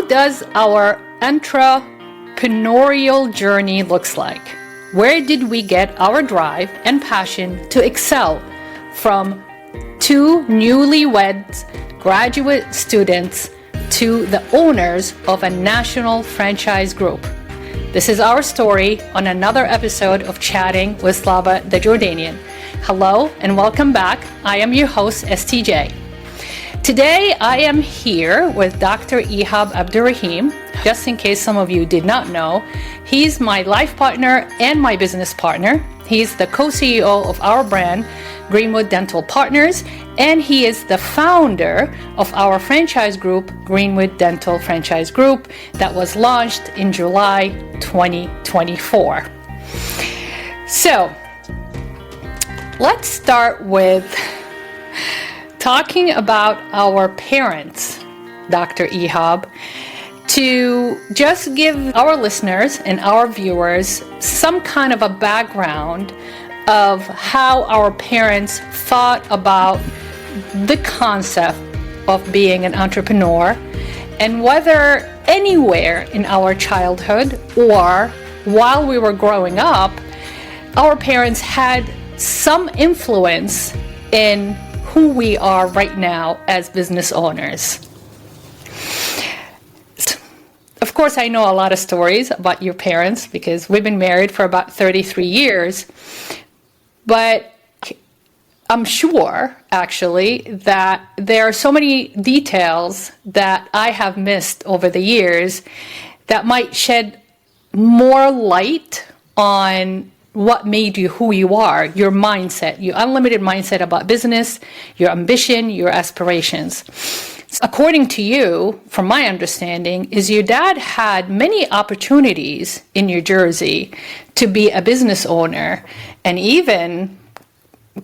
does our entrepreneurial journey looks like? Where did we get our drive and passion to excel from two newlywed graduate students to the owners of a national franchise group? This is our story on another episode of Chatting with Slava the Jordanian. Hello and welcome back. I am your host, STJ. Today, I am here with Dr. Ihab Abdurrahim. Just in case some of you did not know, he's my life partner and my business partner. He's the co-CEO of our brand, Greenwood Dental Partners, and he is the founder of our franchise group, Greenwood Dental Franchise Group, that was launched in July 2024. So, let's start with talking about our parents, Dr. Ihab, to just give our listeners and our viewers some kind of a background of how our parents thought about the concept of being an entrepreneur and whether anywhere in our childhood or while we were growing up, our parents had some influence in who we are right now as business owners. Of course, I know a lot of stories about your parents because we've been married for about 33 years, but I'm sure, actually, that there are so many details that I have missed over the years that might shed more light on what made you who you are, your mindset, your unlimited mindset about business, your ambition, your aspirations. According to you, from my understanding, is your dad had many opportunities in New Jersey to be a business owner and even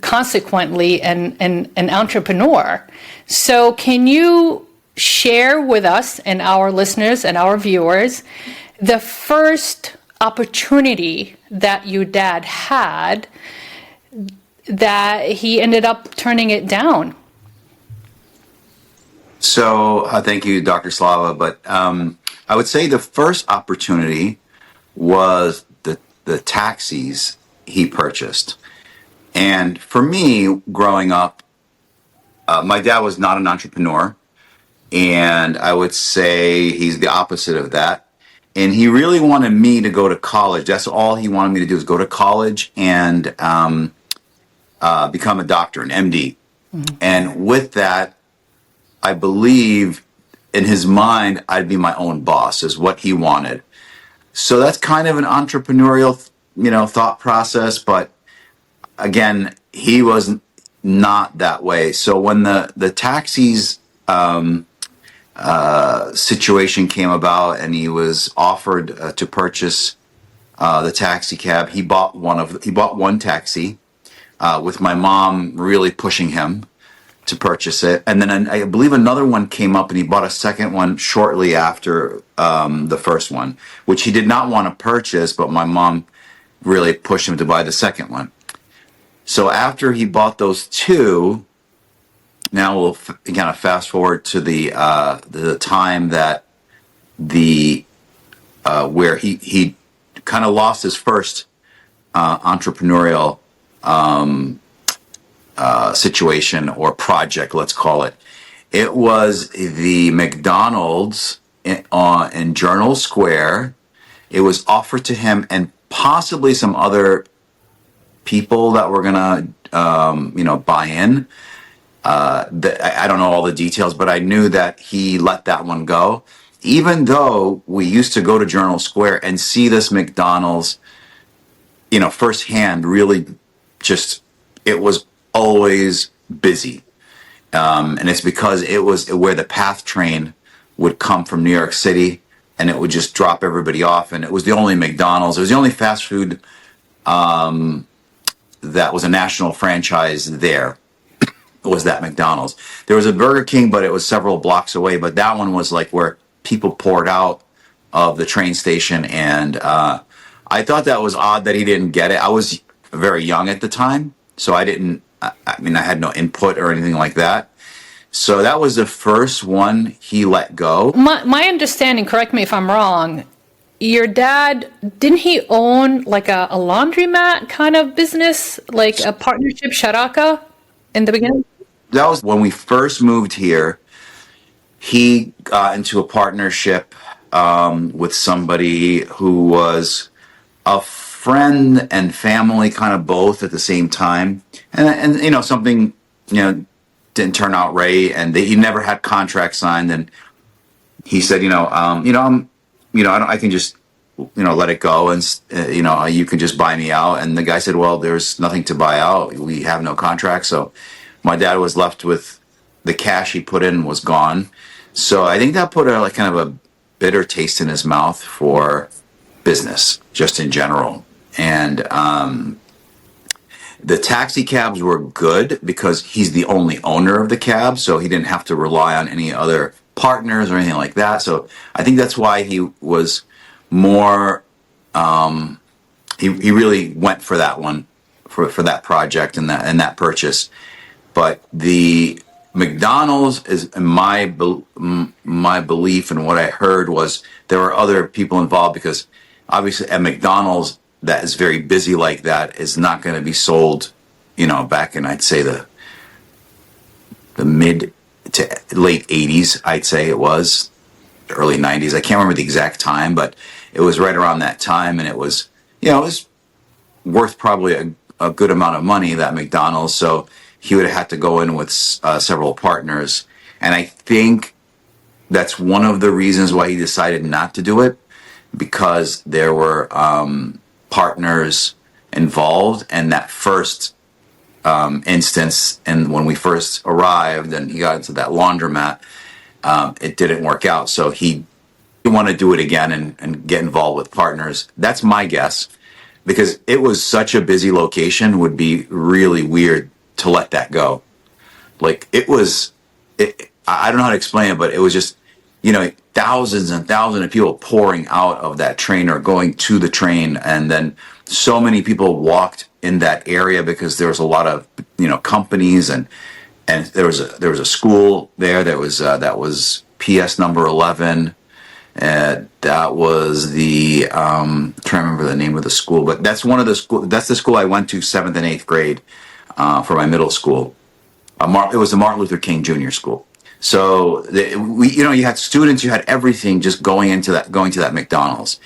consequently an entrepreneur. So can you share with us and our listeners and our viewers the first opportunity that your dad had that he ended up turning it down? So thank you, Dr. Slava. But I would say the first opportunity was the taxis he purchased. And for me, growing up, my dad was not an entrepreneur. And I would say he's the opposite of that. And he really wanted me to go to college. That's all he wanted me to do is go to college and become a doctor, an MD. Mm-hmm. And with that, I believe in his mind, I'd be my own boss is what he wanted. So that's kind of an entrepreneurial, thought process. But again, he was not that way. So when the taxis situation came about and he was offered to purchase the taxi cab, he bought one taxi with my mom really pushing him to purchase it. And then I believe another one came up and he bought a second one shortly after the first one, which he did not want to purchase, but my mom really pushed him to buy the second one. So after he bought those two, now we'll kind of fast forward to the time that where he kind of lost his first entrepreneurial situation or project, let's call it. It was the McDonald's in Journal Square. It was offered to him and possibly some other people that were gonna buy in. I don't know all the details, but I knew that he let that one go. Even though we used to go to Journal Square and see this McDonald's, firsthand, really just, it was always busy. And it's because it was where the PATH train would come from New York City and it would just drop everybody off. And it was the only McDonald's. It was the only fast food that was a national franchise there. Was that McDonald's. There was a Burger King, but it was several blocks away. But that one was like where people poured out of the train station. And I thought that was odd that he didn't get it. I was very young at the time, so I had no input or anything like that. So that was the first one he let go. My understanding, correct me if I'm wrong, your dad, didn't he own like a laundromat kind of business, like a partnership, Sharaka, in the beginning? That was when we first moved here. He got into a partnership with somebody who was a friend and family, kind of both at the same time. And you know, something, you know, didn't turn out right, and he never had contract signed. And he said, I can just, let it go, and you can just buy me out. And the guy said, well, there's nothing to buy out. We have no contract. So my dad was left with the cash he put in was gone. So I think that put like kind of a bitter taste in his mouth for business, just in general. And the taxi cabs were good because he's the only owner of the cab, so he didn't have to rely on any other partners or anything like that. So I think that's why he was more. He really went for that one, for that project and that purchase. But the McDonald's is, in my belief, and what I heard was there were other people involved, because obviously at McDonald's that is very busy like that is not going to be sold, back in, I'd say, the mid to late 80s. I'd say it was early 90s. I can't remember the exact time, but it was right around that time, and it was, it was worth probably a good amount of money, that McDonald's. So he would have had to go in with several partners. And I think that's one of the reasons why he decided not to do it, because there were partners involved. And that first instance, and when we first arrived and he got into that laundromat, it didn't work out. So he didn't want to do it again and get involved with partners. That's my guess, because it was such a busy location. Would be really weird to let that go. Like, I don't know how to explain it, but it was just, thousands and thousands of people pouring out of that train or going to the train. And then so many people walked in that area because there was a lot of, companies, and there was a school there that was PS number 11. That was the, I'm trying to remember the name of the school, but that's that's the school I went to 7th and 8th grade. For my middle school. It was the Martin Luther King Jr. School. So you had students, you had everything just going to that McDonald's.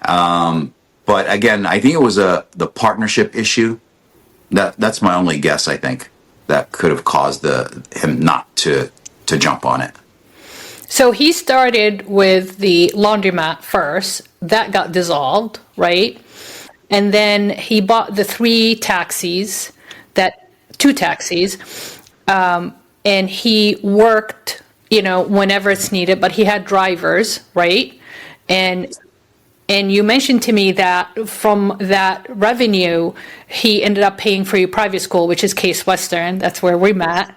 But again, I think it was the partnership issue. That's my only guess. I think that could have caused him not to jump on it. So he started with the laundromat first. That got dissolved, right? And then he bought the two taxis, and he worked, whenever it's needed, but he had drivers, right? And you mentioned to me that from that revenue, he ended up paying for your private school, which is Case Western. That's where we met.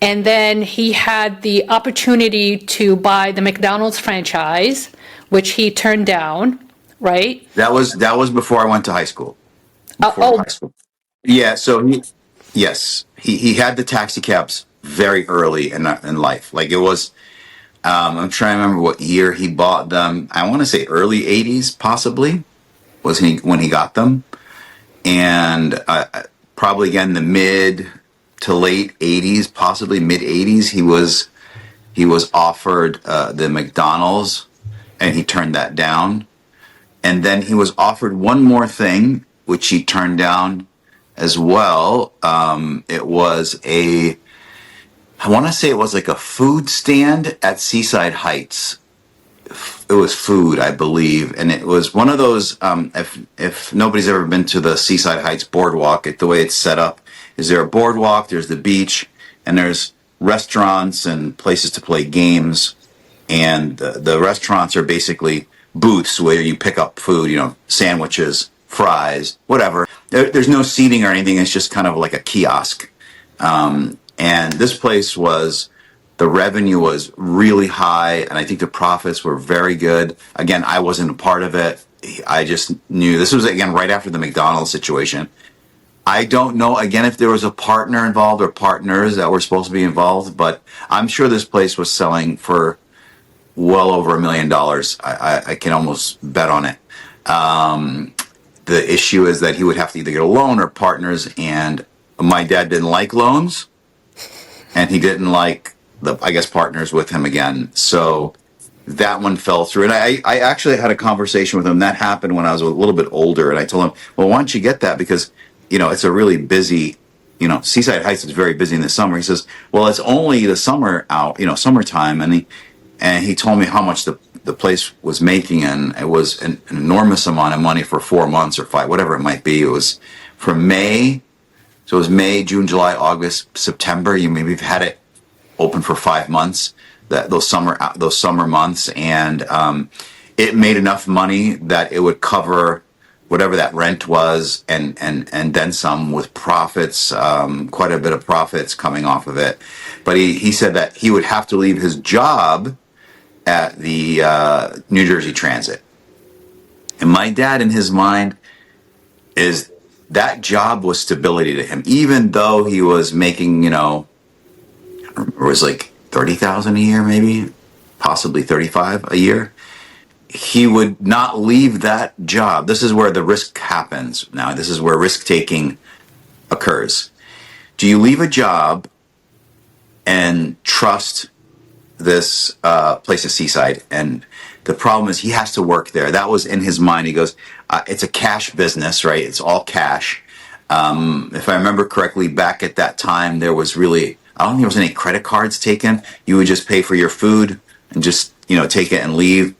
And then he had the opportunity to buy the McDonald's franchise, which he turned down, right? That was before I went to high school. High school. Yeah. So he had the taxi cabs very early in life. Like, it was, I'm trying to remember what year he bought them. I want to say early 80s, possibly, was when he got them. And probably again the mid to late 80s, possibly mid 80s, he was offered the McDonald's, and he turned that down. And then he was offered one more thing, which he turned down as well. It was I want to say it was like a food stand at Seaside Heights. It was food, I believe, and it was one of those. If nobody's ever been to the Seaside Heights boardwalk, the way it's set up is there a boardwalk, there's the beach, and there's restaurants and places to play games. And the restaurants are basically booths where you pick up food, sandwiches, fries, whatever. There's no seating or anything. It's just kind of like a kiosk. And this place the revenue was really high, and I think the profits were very good. Again, I wasn't a part of it. I just knew this was, again, right after the McDonald's situation. I don't know, again, if there was a partner involved or partners that were supposed to be involved, but I'm sure this place was selling for well over $1 million. I can almost bet on it. The issue is that he would have to either get a loan or partners, and my dad didn't like loans, and he didn't like the, I guess, partners with him again. So that one fell through. And I actually had a conversation with him. That happened when I was a little bit older, and I told him, well, why don't you get that? Because, it's a really busy, Seaside Heights is very busy in the summer. He says, well, it's only the summer out, summertime. And he told me how much the place was making, and it was an enormous amount of money for 4 months or five, whatever it might be. It was from May. So it was May, June, July, August, September. You maybe have had it open for 5 months, those summer months, and it made enough money that it would cover whatever that rent was, and then some, with profits, quite a bit of profits coming off of it. But he said that he would have to leave his job at the New Jersey Transit. And my dad, in his mind, is that job was stability to him, even though he was making, it was like 30,000 a year, maybe, possibly 35 a year. He would not leave that job. This is where the risk happens. Now, this is where risk taking occurs. Do you leave a job and trust this place at Seaside? And the problem is he has to work there. That was in his mind. He goes, it's a cash business, right? It's all cash. If I remember correctly, back at that time, there was really, I don't think there was any credit cards taken. You would just pay for your food and just, take it and leave.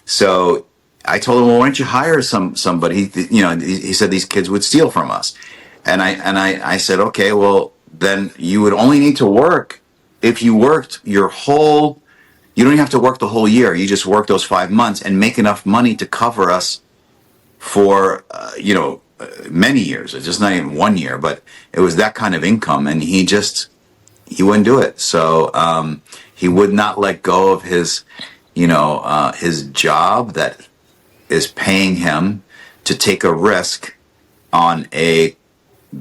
So I told him, well, why don't you hire somebody? He said these kids would steal from us. And I said, okay, well, then you would only need to work. If you worked you don't even have to work the whole year. You just work those 5 months and make enough money to cover us for, many years. It's just not even 1 year, but it was that kind of income. And he wouldn't do it. So he would not let go of his job that is paying him to take a risk on a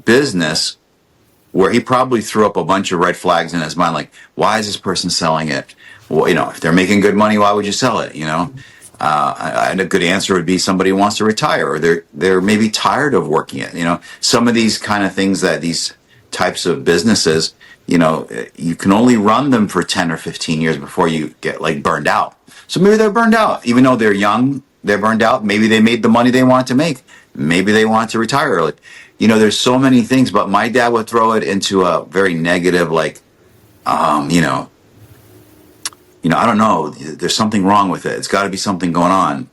business where he probably threw up a bunch of red flags in his mind, like, why is this person selling it? Well, if they're making good money, why would you sell it? And a good answer would be somebody who wants to retire, or they're maybe tired of working it. Some of these kind of things, that these types of businesses, you can only run them for 10 or 15 years before you get burned out. So maybe they're burned out, even though they're young, they're burned out. Maybe they made the money they wanted to make. Maybe they want to retire early. There's so many things, but my dad would throw it into a very negative, I don't know. There's something wrong with it. It's got to be something going on.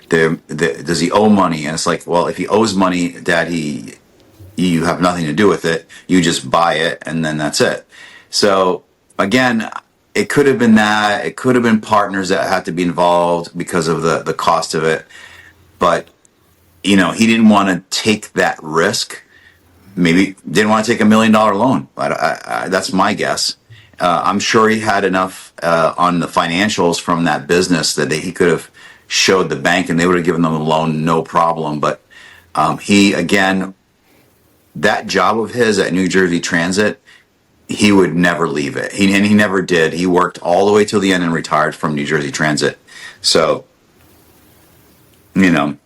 Does he owe money? And it's like, well, if he owes money, Dad, you have nothing to do with it. You just buy it, and then that's it. So again, it could have been that. It could have been partners that had to be involved because of the cost of it. But he didn't want to take that risk. Maybe didn't want to take $1 million loan. That's my guess. I'm sure he had enough on the financials from that business that he could have showed the bank, and they would have given them a loan, no problem. But that job of his at New Jersey Transit, he would never leave it. And he never did. He worked all the way till the end and retired from New Jersey Transit. So, even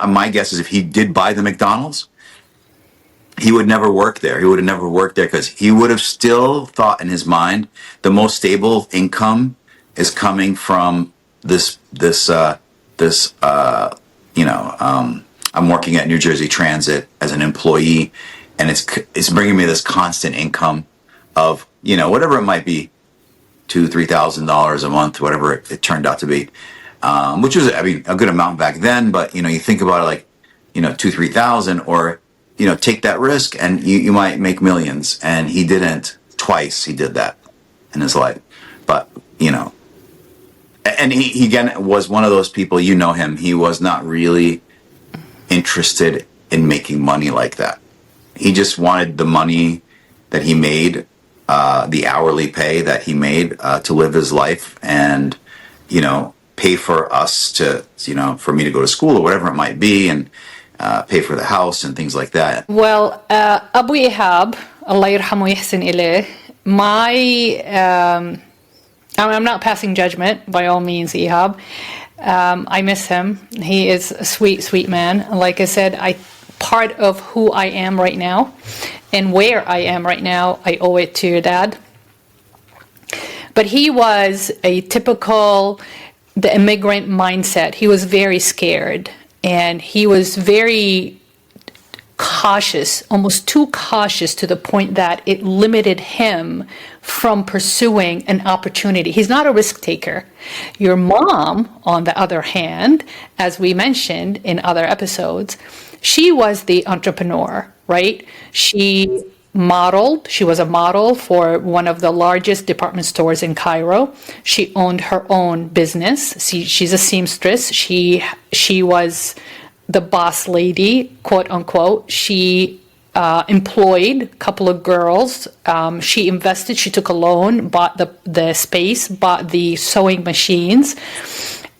my guess is if he did buy the McDonald's, he would never work there. He would have never worked there, because he would have still thought in his mind the most stable income is coming from this. I'm working at New Jersey Transit as an employee, and it's bringing me this constant income of whatever it might be, $2,000-$3,000 a month, whatever it turned out to be, which was a good amount back then. But you think about it, $2,000-$3,000, or take that risk and you might make millions. And he didn't. Twice he did that in his life. But, and he again was one of those people, him, he was not really interested in making money like that. He just wanted the money that he made, the hourly pay that he made to live his life, and, pay for us to, for me to go to school or whatever it might be. And pay for the house and things like that. Well, Abu Ihab, Allah yarhamu yahsin ilayh, I'm not passing judgment, by all means, Ihab. I miss him. He is a sweet, sweet man. Like I said, part of who I am right now and where I am right now, I owe it to your dad. But he was the immigrant mindset. He was very scared, and he was very cautious, almost too cautious, to the point that it limited him from pursuing an opportunity. He's not a risk taker. Your mom, on the other hand, as we mentioned in other episodes, she was the entrepreneur, right? She was a model for one of the largest department stores in Cairo. She owned her own business. She's a seamstress. She was the boss lady, quote unquote. She employed a couple of girls. She invested. She took a loan, bought the space, bought the sewing machines,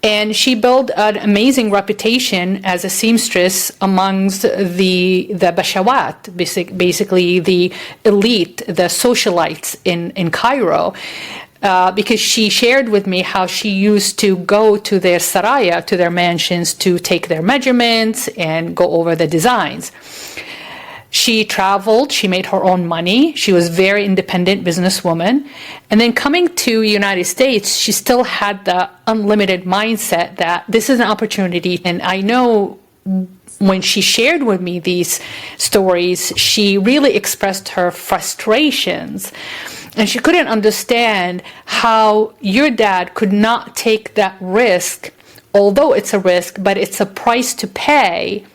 and she built an amazing reputation as a seamstress amongst the bashawat, basically the elite, the socialites in Cairo. Because she shared with me how she used to go to their saraya, to their mansions, to take their measurements and go over the designs. She traveled, she made her own money, she was a very independent businesswoman. And then coming to United States, she still had the unlimited mindset that this is an opportunity. And I know when she shared with me these stories, she really expressed her frustrations. And she couldn't understand how your dad could not take that risk, although it's a risk, but it's a price to pay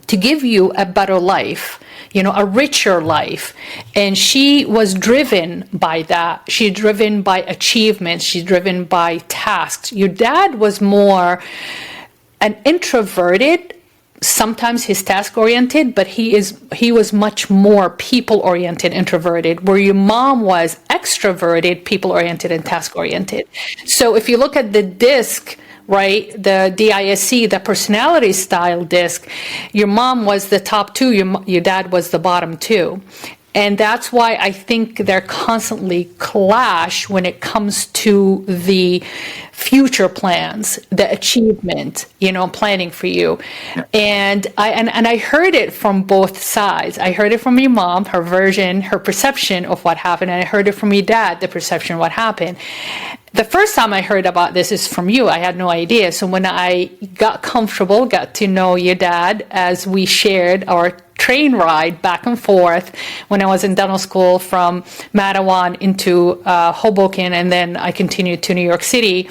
to give you a better life, a richer life. And she was driven by that. She's driven by achievements. She's driven by tasks. Your dad was more an introverted, sometimes he's task-oriented, but he was much more people-oriented, introverted, where your mom was extroverted, people-oriented, and task-oriented. So if you look at the DISC, right, the DISC, the personality style DISC, your mom was the top two, your dad was the bottom two. And that's why I think they're constantly clash when it comes to the future plans, the achievement, planning for you. And I heard it from both sides. I heard it from your mom, her version, her perception of what happened, and I heard it from your dad, the perception of what happened. The first time I heard about this is from you. I had no idea. So when I got comfortable, got to know your dad as we shared our train ride back and forth when I was in dental school from Mattawan into Hoboken, and then I continued to New York City.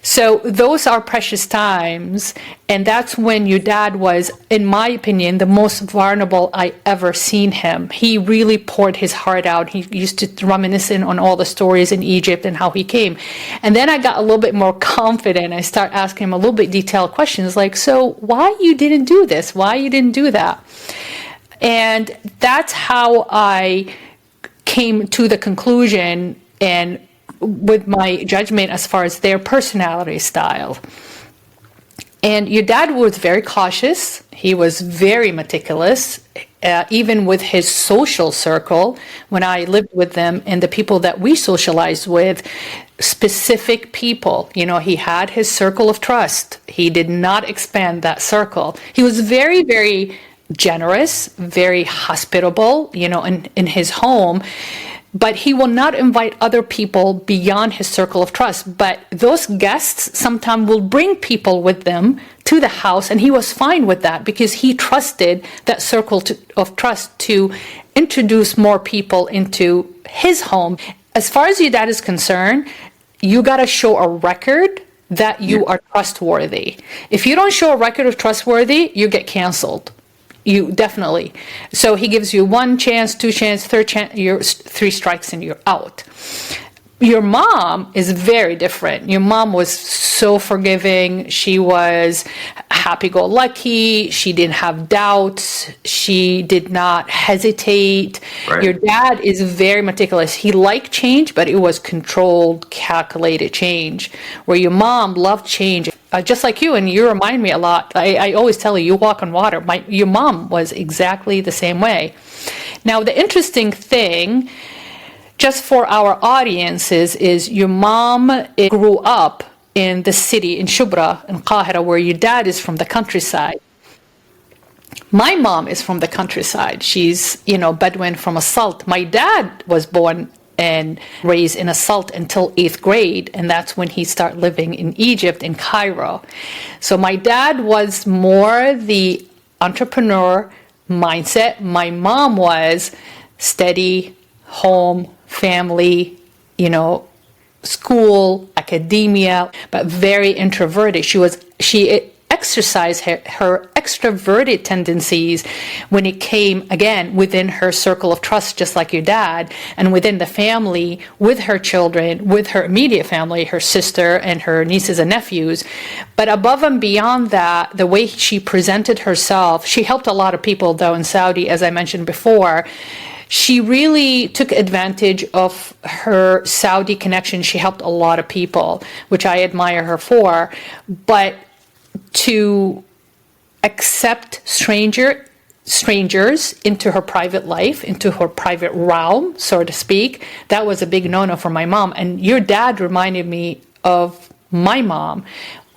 So those are precious times, and that's when your dad was, in my opinion, the most vulnerable I ever seen him. He really poured his heart out. He used to reminisce on all the stories in Egypt and how he came. And then I got a little bit more confident. I start asking him a little bit detailed questions like, so why you didn't do this? Why you didn't do that? And that's how I came to the conclusion and with my judgment as far as their personality style. And your dad was very cautious. He was very meticulous, even with his social circle. When I lived with them and the people that we socialized with, specific people, he had his circle of trust. He did not expand that circle. He was very, very generous, very hospitable, in his home. But he will not invite other people beyond his circle of trust. But those guests sometimes will bring people with them to the house, and he was fine with that because he trusted that circle of trust to introduce more people into his home. As far as your dad is concerned, you got to show a record that you are trustworthy. If you don't show a record of trustworthy, you get canceled. You definitely. So he gives you one chance, two chance, third chance, you're 3 strikes and you're out. Your mom is very different. Your mom was so forgiving. She was happy-go-lucky. She didn't have doubts. She did not hesitate. Right. Your dad is very meticulous. He liked change, but it was controlled, calculated change. Where your mom loved change. just like you, and you remind me a lot. I always tell you, you walk on water. Your mom was exactly the same way. Now, the interesting thing, just for our audiences, is your mom grew up in the city, in Shubra, in Qahira, where your dad is from the countryside. My mom is from the countryside. She's, Bedouin from Asalt. My dad was born and raised in Asalt until 8th grade, and that's when he started living in Egypt, in Cairo. So my dad was more the entrepreneur mindset. My mom was steady, home, family, school, academia, but very introverted. She exercised her extroverted tendencies when it came, again, within her circle of trust, just like your dad, and within the family, with her children, with her immediate family, her sister and her nieces and nephews. But above and beyond that, the way she presented herself, she helped a lot of people, though, in Saudi, as I mentioned before. She really took advantage of her Saudi connection. She helped a lot of people, which I admire her for. But to accept strangers into her private life, into her private realm, so to speak, that was a big no-no for my mom. And your dad reminded me of my mom.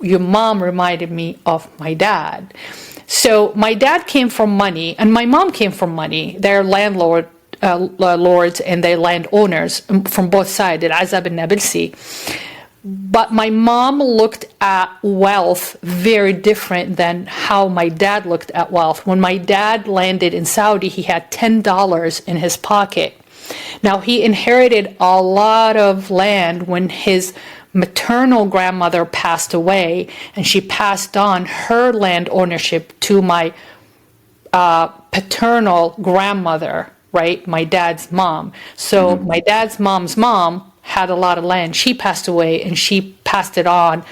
Your mom reminded me of my dad. So my dad came from money, and my mom came from money. They're lords and they're landowners from both sides, Al-Azab and Nabilsi. But my mom looked at wealth very different than how my dad looked at wealth. When my dad landed in Saudi, he had $10 in his pocket. Now, he inherited a lot of land when his maternal grandmother passed away, and she passed on her land ownership to my paternal grandmother, right? My dad's mom. So my dad's mom's mom had a lot of land. She passed away, and she passed it on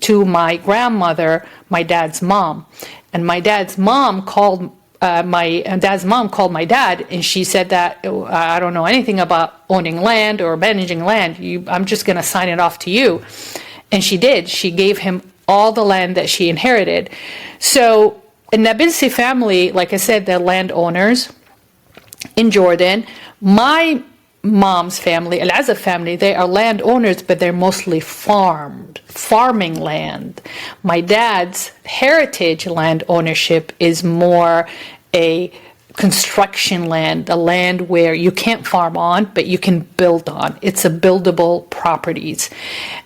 to my grandmother, my dad's mom. And my dad's mom called my dad, and she said that, I don't know anything about owning land or managing land. I'm just going to sign it off to you. And she did. She gave him all the land that she inherited. So in the Nabilsi family, like I said, they're landowners in Jordan. My mom's family, Al-Azab family, they are landowners, but they're mostly farming land. My dad's heritage land ownership is more a construction land, a land where you can't farm on, but you can build on. It's a buildable properties.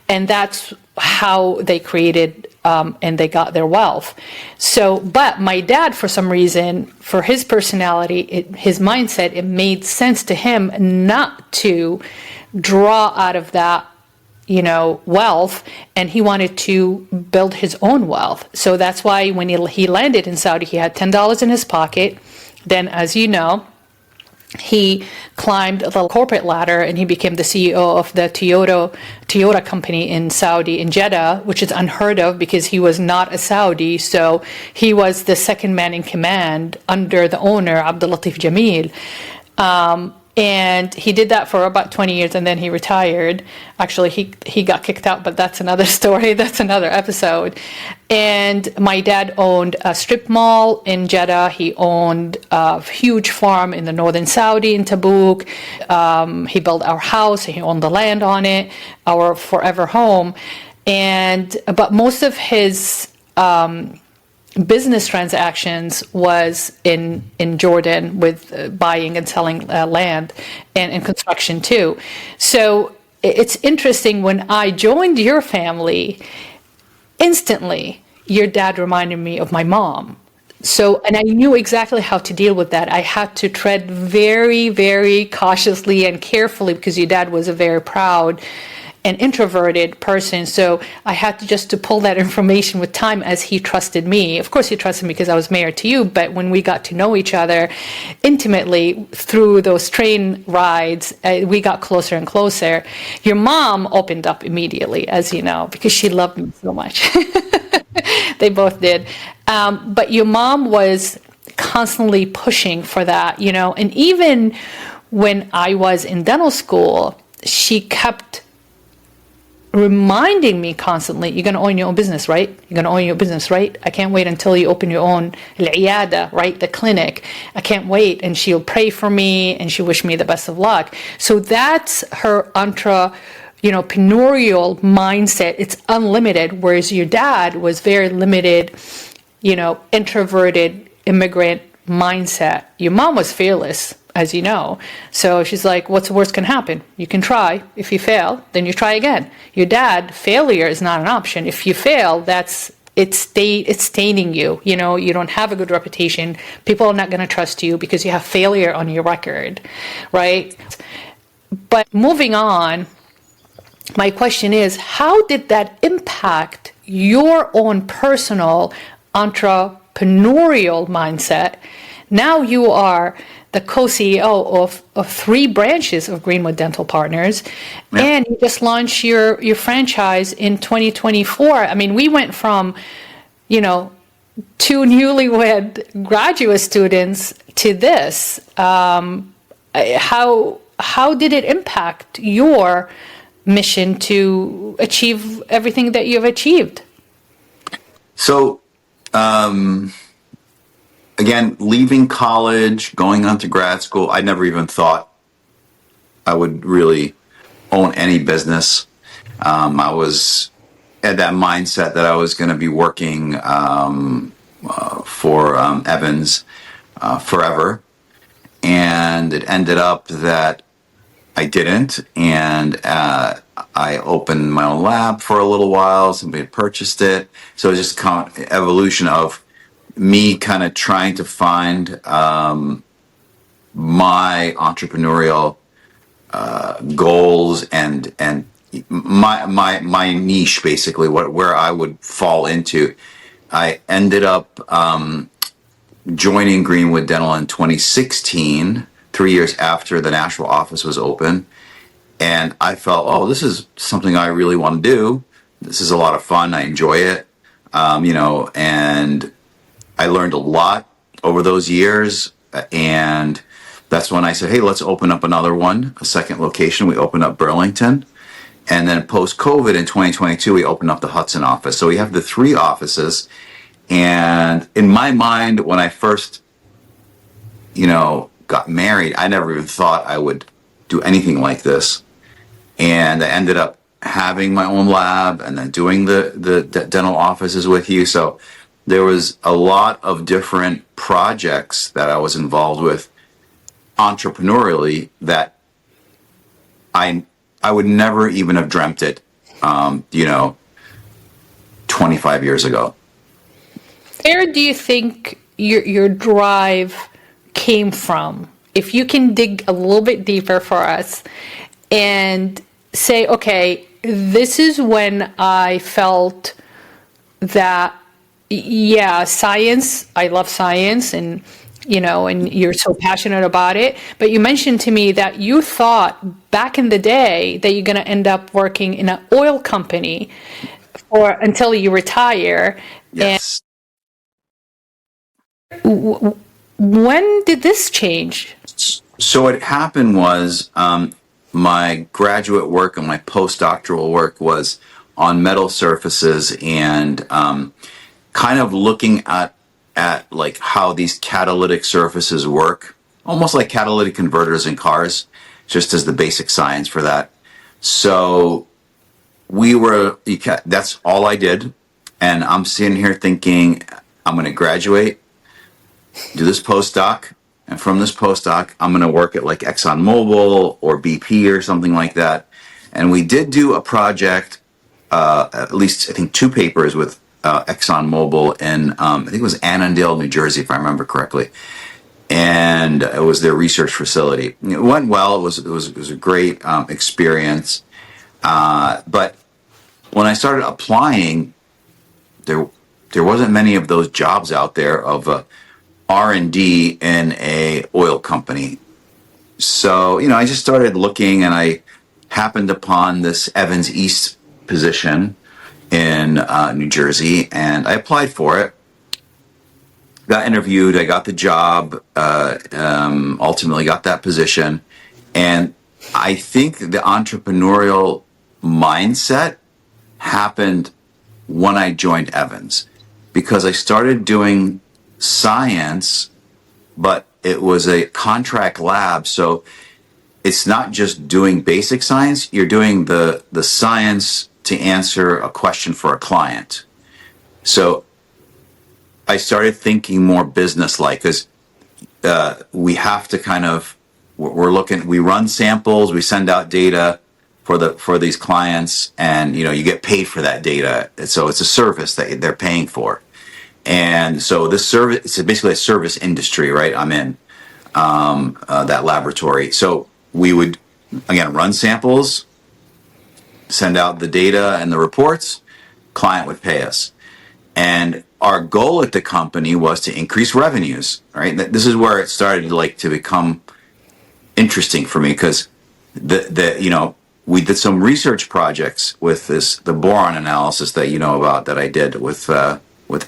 And that's how they created and they got their wealth. So, but my dad, for some reason, for his personality, his mindset, it made sense to him not to draw out of that, wealth, and he wanted to build his own wealth. So that's why when he landed in Saudi, he had $10 in his pocket. Then, as you know, he climbed the corporate ladder and he became the CEO of the Toyota company in Saudi, in Jeddah, which is unheard of because he was not a Saudi. So he was the second man in command under the owner, Abdul Latif Jamil. And he did that for about 20 years, and then he retired. Actually, he got kicked out, but that's another story. That's another episode. And my dad owned a strip mall in Jeddah. He owned a huge farm in the northern Saudi, in Tabuk. He built our house. He owned the land on it, our forever home. But most of his business transactions was in Jordan, with buying and selling land and construction too. So it's interesting, when I joined your family, instantly your dad reminded me of my mom. So, and I knew exactly how to deal with that. I had to tread very, very cautiously and carefully because your dad was a very proud an introverted person, so I had to pull that information with time as he trusted me. Of course, he trusted me because I was married to you, but when we got to know each other intimately through those train rides, we got closer and closer. Your mom opened up immediately, as you know, because she loved me so much. They both did. But your mom was constantly pushing for that, and even when I was in dental school, she kept reminding me constantly, you're going to own your own business, right? You're going to own your business, right? I can't wait until you open your own al-iyada, right? The clinic. I can't wait. And she'll pray for me and she wish me the best of luck. So that's her entrepreneurial mindset. It's unlimited, whereas your dad was very limited, introverted immigrant mindset. Your mom was fearless, as you know. So she's like, what's the worst can happen? You can try. If you fail, then you try again. Your dad, failure is not an option. If you fail, it's staining you. You don't have a good reputation. People are not going to trust you because you have failure on your record, right? But moving on, my question is, how did that impact your own personal entrepreneurial mindset? Now you are the co-CEO of 3 branches of Greenwood Dental Partners, and you just launched your franchise in 2024. I mean, we went from, 2 newlywed graduate students to this. How did it impact your mission to achieve everything that you've achieved? So, again, leaving college, going on to grad school, I never even thought I would really own any business. I was at that mindset that I was going to be working for Evans forever. And it ended up that I didn't. And I opened my own lab for a little while. Somebody had purchased it. So it was just kind of evolution of me kind of trying to find my entrepreneurial goals and my niche, basically, where I would fall into. I ended up joining Greenwood Dental in 2016, 3 years after the national office was open. And I felt, oh, this is something I really want to do. This is a lot of fun. I enjoy it, and I learned a lot over those years. And that's when I said, hey, let's open up another one, a second location. We opened up Burlington. And then post-COVID in 2022, we opened up the Hudson office. So we have the 3 offices. And in my mind, when I first, got married, I never even thought I would do anything like this. And I ended up having my own lab and then doing the dental offices with you. So there was a lot of different projects that I was involved with entrepreneurially that I would never even have dreamt it, 25 years ago. Where do you think your drive came from? If you can dig a little bit deeper for us and say, okay, this is when I felt that, science, I love science, and and you're so passionate about it. But you mentioned to me that you thought back in the day that you're going to end up working in an oil company until you retire. Yes. And when did this change? So what happened was my graduate work and my postdoctoral work was on metal surfaces and kind of looking at like how these catalytic surfaces work, almost like catalytic converters in cars, just as the basic science for that. So that's all I did. And I'm sitting here thinking, I'm going to graduate, do this postdoc, and from this postdoc, I'm going to work at like ExxonMobil or BP or something like that. And we did do a project, at least I think 2 papers with ExxonMobil in, I think it was Annandale, New Jersey, if I remember correctly. And it was their research facility. It went well. It was a great experience. But when I started applying, there wasn't many of those jobs out there of R&D in a oil company. So, I just started looking and I happened upon this Evans East position in New Jersey, and I applied for it. Got interviewed, I got the job, ultimately got that position. And I think the entrepreneurial mindset happened when I joined Evans, because I started doing science, but it was a contract lab. So it's not just doing basic science, you're doing the science to answer a question for a client. So I started thinking more business-like, because we have to kind of, we run samples, we send out data for these clients, and you get paid for that data. So it's a service that they're paying for. And so this service, it's basically a service industry, right? I'm in that laboratory. So we would, again, run samples, send out the data and the reports, client would pay us. And our goal at the company was to increase revenues, right? This is where it started to become interesting for me, because we did some research projects with the boron analysis that you know about, that I did with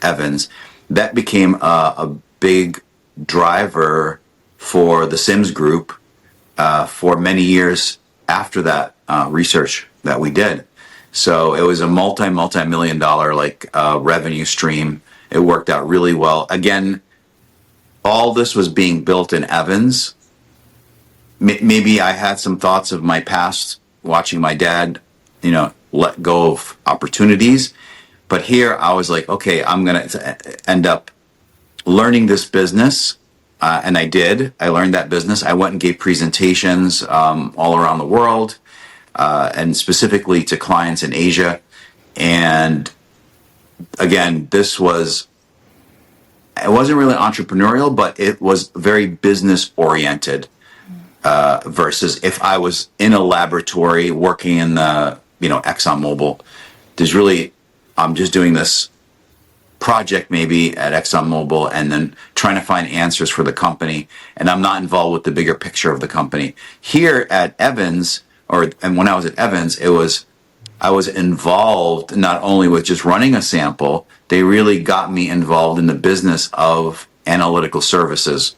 Evans. That became a big driver for the Sims Group for many years after that research that we did. So it was a multi-million dollar revenue stream. It worked out really well. Again, all this was being built in Evans. Maybe I had some thoughts of my past, watching my dad, let go of opportunities. But here I was like, okay, I'm going to end up learning this business. And I did. I learned that business. I went and gave presentations all around the world, and specifically to clients in Asia. And again, it wasn't really entrepreneurial, but it was very business oriented, versus if I was in a laboratory working in the, ExxonMobil. I'm just doing this project maybe at ExxonMobil and then trying to find answers for the company, and I'm not involved with the bigger picture of the company. Here at Evans, and when I was at Evans, I was involved not only with just running a sample, they really got me involved in the business of analytical services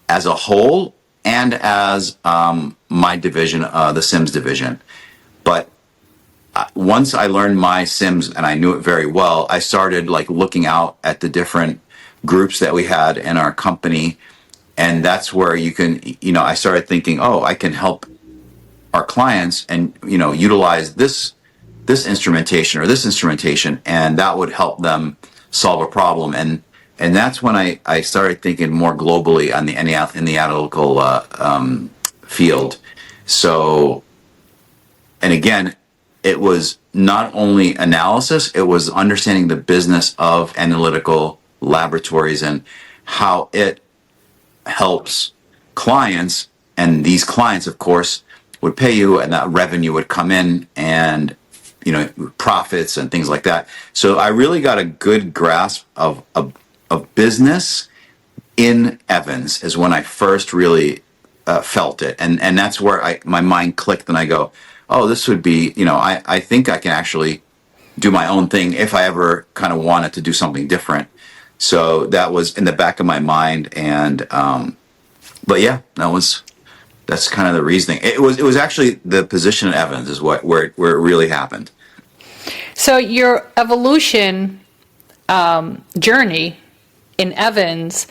as a whole, and as my division, the Sims division. But once I learned my Sims and I knew it very well, I started looking out at the different groups that we had in our company. And that's where I started thinking, I can help our clients and, utilize this instrumentation or this instrumentation, and that would help them solve a problem. And that's when I started thinking more globally in the analytical field. So, and again, it was not only analysis, it was understanding the business of analytical laboratories and how it helps clients. And these clients, of course, would pay you, and that revenue would come in, and profits and things like that. So I really got a good grasp of business in Evans is when I first really felt it. And that's where my mind clicked, and I go, this would be, I think I can actually do my own thing if I ever kind of wanted to do something different. So that was in the back of my mind. And, but yeah, that's kind of the reasoning. It was actually the position at Evans is where it really happened. So your evolution journey in Evans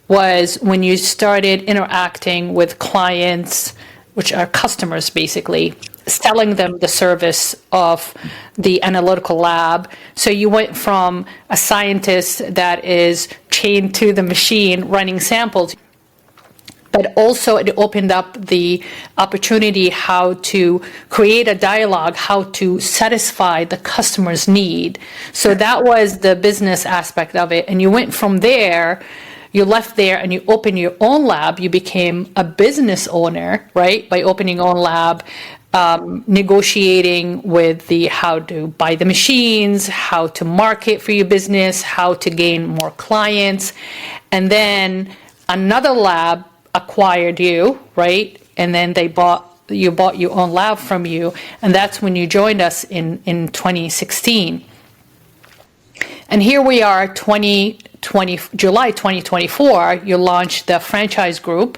was when you started interacting with clients, which are customers basically, selling them the service of the analytical lab. So you went from a scientist that is chained to the machine running samples, but also it opened up the opportunity how to create a dialogue, how to satisfy the customer's need. So that was the business aspect of it. And you went from there, you left there and you opened your own lab. You became a business owner, right? By opening your own lab, negotiating with how to buy the machines, how to market for your business, how to gain more clients. And then another lab acquired you, right? And then you bought your own lab from you. And that's when you joined us in 2016. And here we are, July 2024, you launched the franchise group,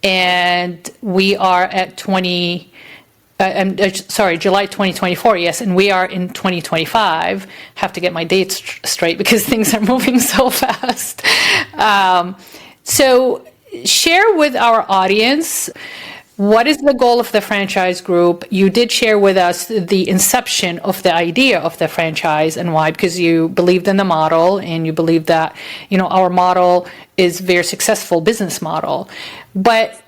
and we are at July 2024, yes, and we are in 2025. Have to get my dates straight because things are moving so fast. So share with our audience, what is the goal of the franchise group? You did share with us the inception of the idea of the franchise and why, because you believed in the model and you believe that, our model is a very successful business model. But,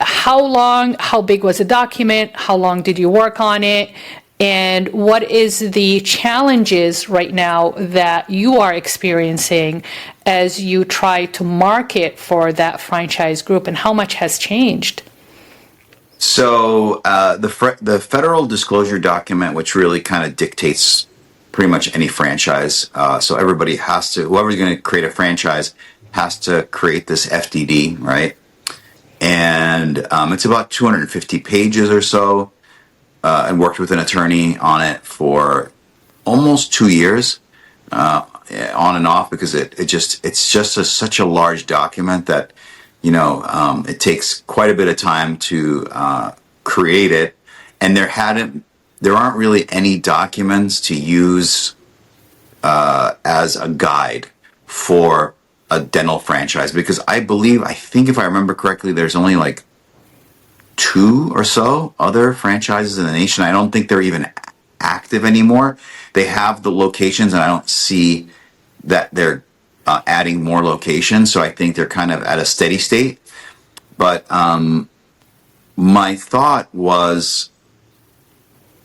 how big was the document? How long did you work on it? And what is the challenges right now that you are experiencing as you try to market for that franchise group, and how much has changed? So the federal disclosure document, which really kind of dictates pretty much any franchise. So everybody has to, whoever's going to create a franchise has to create this FDD, right? And it's about 250 pages or so. And worked with an attorney on it for almost 2 years, on and off, because it's just such a large document that, it takes quite a bit of time to create it. And there aren't really any documents to use as a guide for a dental franchise, because I think if I remember correctly, there's only like 2 or so other franchises in the nation. I don't think they're even active anymore. They have the locations, and I don't see that they're adding more locations. So I think they're kind of at a steady state. But my thought was,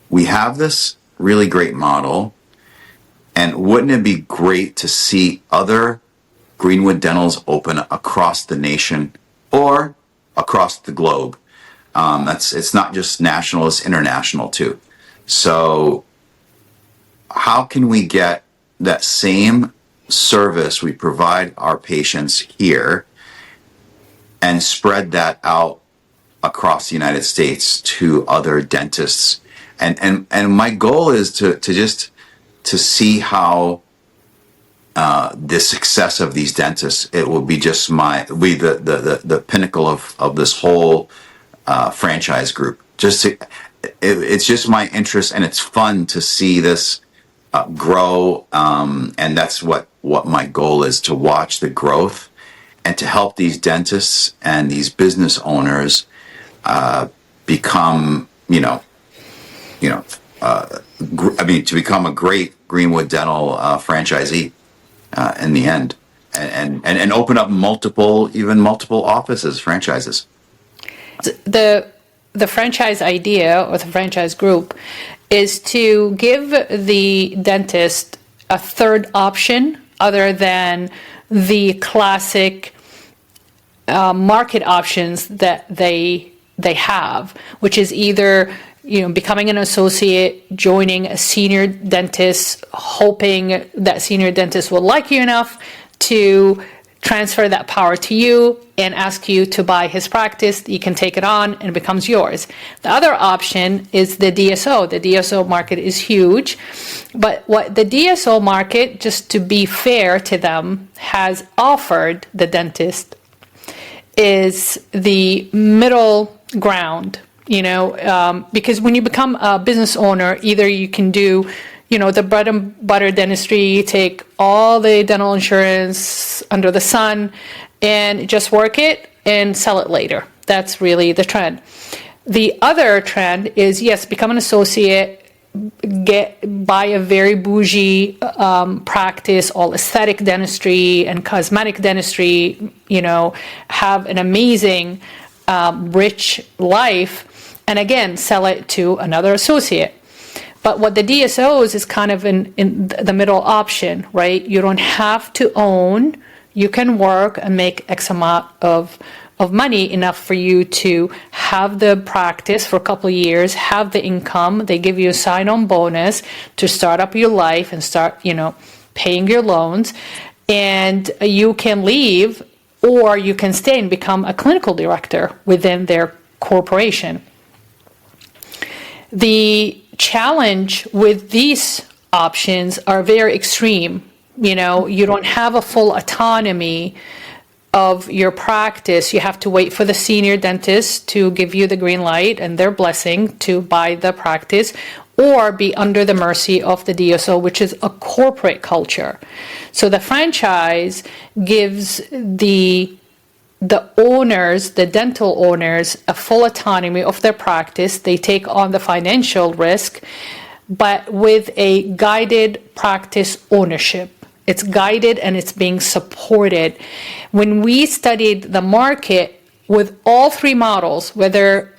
we have this really great model, and wouldn't it be great to see other Greenwood Dentals open across the nation or across the globe? It's not just national, it's international too. So how can we get that same service we provide our patients here and spread that out across the United States to other dentists? And my goal is to see how the success of these dentists, it will be just the pinnacle of this whole franchise group. It's just my interest, and it's fun to see this grow, and that's what my goal is, to watch the growth and to help these dentists and these business owners become, to become a great Greenwood Dental franchisee in the end, and open up multiple offices, franchises. The franchise idea, or the franchise group, is to give the dentist a third option other than the classic market options that they have, which is either becoming an associate, joining a senior dentist, hoping that senior dentist will like you enough to transfer that power to you and ask you to buy his practice. You can take it on and it becomes yours. The other option is the DSO. The DSO market is huge, but what the DSO market, just to be fair to them, has offered the dentist is the middle ground, because when you become a business owner, either you can do the bread and butter dentistry, you take all the dental insurance under the sun and just work it and sell it later. That's really the trend. The other trend is, yes, become an associate, buy a very bougie practice, all aesthetic dentistry and cosmetic dentistry, have an amazing, rich life, and again, sell it to another associate. But what the DSOs is kind of in the middle option, right? You don't have to own. You can work and make X amount of money, enough for you to have the practice for a couple of years, have the income. They give you a sign-on bonus to start up your life and start, paying your loans. And you can leave, or you can stay and become a clinical director within their corporation. The challenge with these options are very extreme. You don't have a full autonomy of your practice, you have to wait for the senior dentist to give you the green light and their blessing to buy the practice, or be under the mercy of the DSO, which is a corporate culture. So the franchise gives the owners, the dental owners, a full autonomy of their practice. They take on the financial risk, but with a guided practice ownership. It's guided and it's being supported. When we studied the market with all three models, whether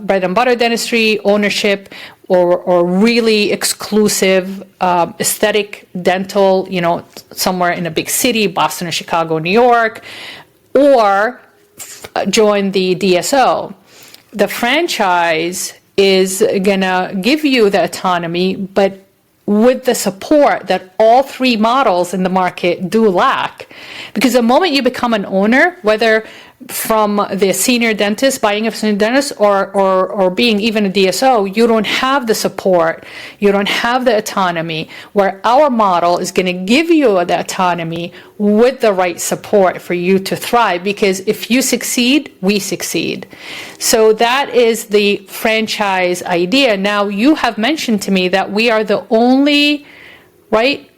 bread and butter dentistry, ownership, or really exclusive aesthetic dental, somewhere in a big city, Boston or Chicago, New York, or join the DSO. The franchise is gonna give you the autonomy, but with the support that all three models in the market do lack. Because the moment you become an owner, whether from the senior dentist, buying a senior dentist, or being even a DSO, you don't have the support, you don't have the autonomy, where our model is going to give you the autonomy with the right support for you to thrive. Because if you succeed, we succeed. So that is the franchise idea. Now, you have mentioned to me that we are the only,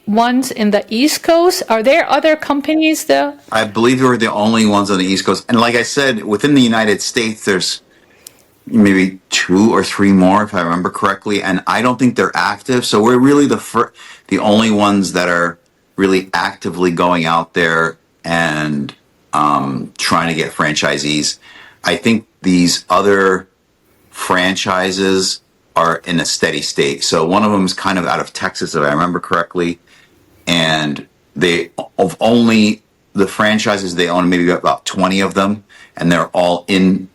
ones in the East Coast. Are there other companies there? I believe we were the only ones on the East Coast. And like I said, within the United States, there's maybe 2 or 3 more, if I remember correctly. And I don't think they're active. So we're really the only ones that are really actively going out there and trying to get franchisees. I think these other franchises are in a steady state. So one of them is kind of out of Texas, if I remember correctly. And the franchises they own, maybe about 20 of them, and they're all in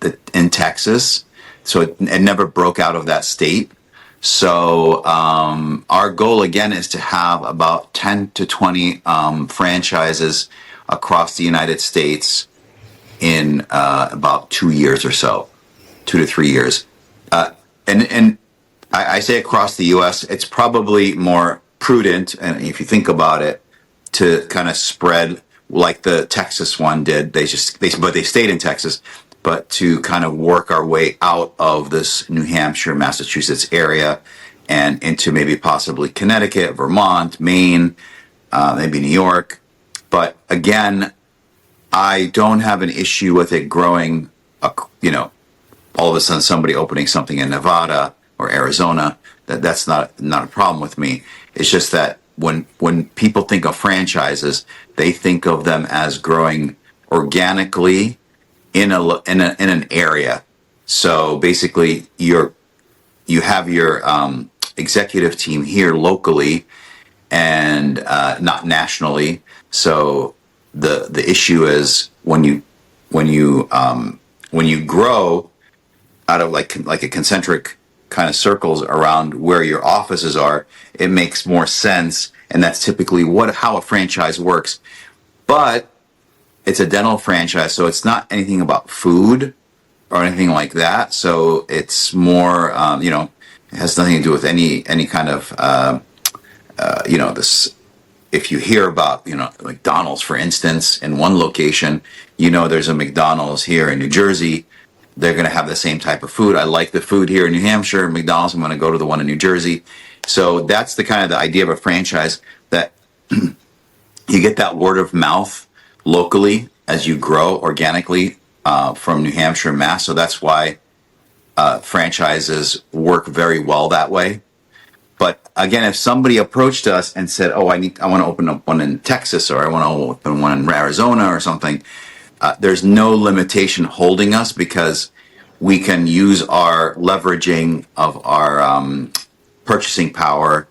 Texas. So it never broke out of that state. So our goal again is to have about 10 to 20 franchises across the United States in about 2 years or so, 2 to 3 years. And I say across the U.S., it's probably more prudent, and if you think about it, to kind of spread like the Texas one did. They stayed in Texas, but to kind of work our way out of this New Hampshire, Massachusetts area and into maybe possibly Connecticut, Vermont, Maine, maybe New York. But again, I don't have an issue with it growing, all of a sudden somebody opening something in Nevada or Arizona. That's not a problem with me. It's just that when people think of franchises, they think of them as growing organically in an area. So basically, you have your executive team here locally and not nationally. So the issue is when you grow out of like a concentric kind of circles around where your offices are, it makes more sense, and that's typically how a franchise works. But it's a dental franchise, so it's not anything about food or anything like that. So it's more, it has nothing to do with any kind of, this. If you hear about, McDonald's, for instance, in one location, there's a McDonald's here in New Jersey. They're going to have the same type of food. I like the food here in New Hampshire, McDonald's. I'm going to go to the one in New Jersey. So that's the kind of the idea of a franchise, that you get that word of mouth locally as you grow organically from New Hampshire and Mass. So that's why franchises work very well that way. But again, if somebody approached us and said, "Oh, I want to open up one in Texas, or I want to open one in Arizona or something," there's no limitation holding us, because we can use our leveraging of our purchasing power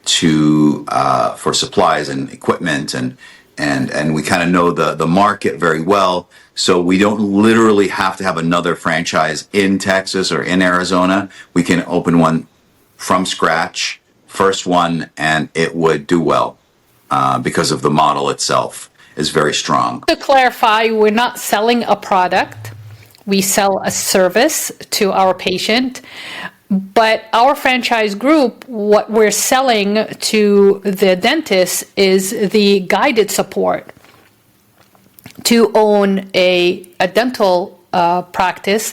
for supplies and equipment, and we kind of know the market very well. So we don't literally have to have another franchise in Texas or in Arizona. We can open one from scratch, first one, and it would do well because of the model itself is very strong. To clarify, we're not selling a product. We sell a service to our patient. But our franchise group, what we're selling to the dentist is the guided support to own a dental practice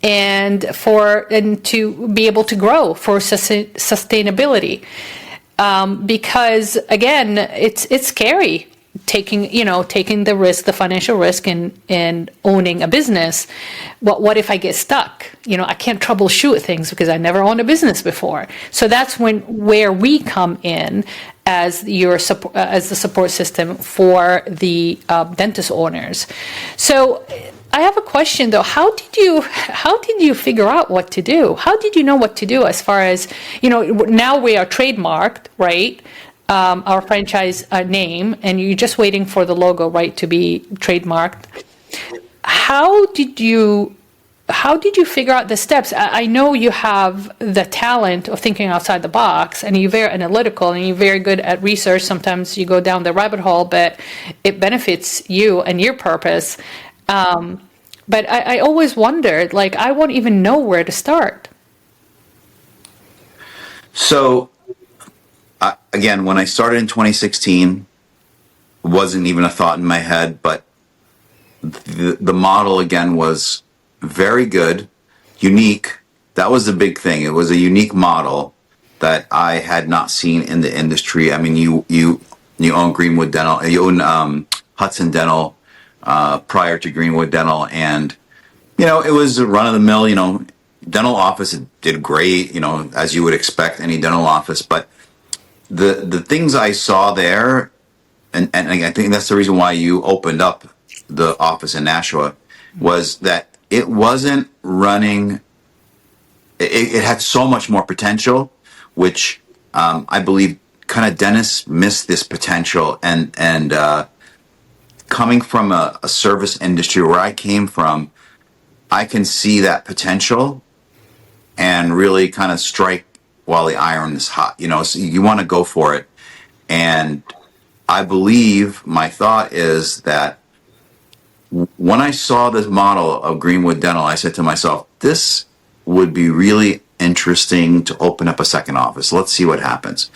and to be able to grow for sustainability. Because again, it's scary taking the risk, the financial risk in owning a business. What if I get stuck? I can't troubleshoot things because I never owned a business before. So that's where we come in as as the support system for the dentist owners. So I have a question though. How did you figure out what to do? How did you know what to do as far as, now we are trademarked, right? Our franchise name, and you're just waiting for the logo, right, to be trademarked. How did you figure out the steps? I know you have the talent of thinking outside the box, and you're very analytical, and you're very good at research. Sometimes you go down the rabbit hole, but it benefits you and your purpose. But I always wondered, I won't even know where to start. So, again, when I started in 2016, wasn't even a thought in my head, but the model again was very good, unique. That was the big thing. It was a unique model that I had not seen in the industry. I mean, you own Greenwood Dental, you own Hudson Dental prior to Greenwood Dental, and it was a run of the mill. Dental office, it did great. As you would expect any dental office, but the things I saw there, and I think that's the reason why you opened up the office in Nashua, was that it wasn't running. It had so much more potential, which I believe kind of dentists miss this potential. And coming from a service industry where I came from, I can see that potential and really kind of strike while the iron is hot. So you want to go for it. And I believe my thought is that when I saw this model of Greenwood Dental, I said to myself, this would be really interesting to open up a second office. Let's see what happens.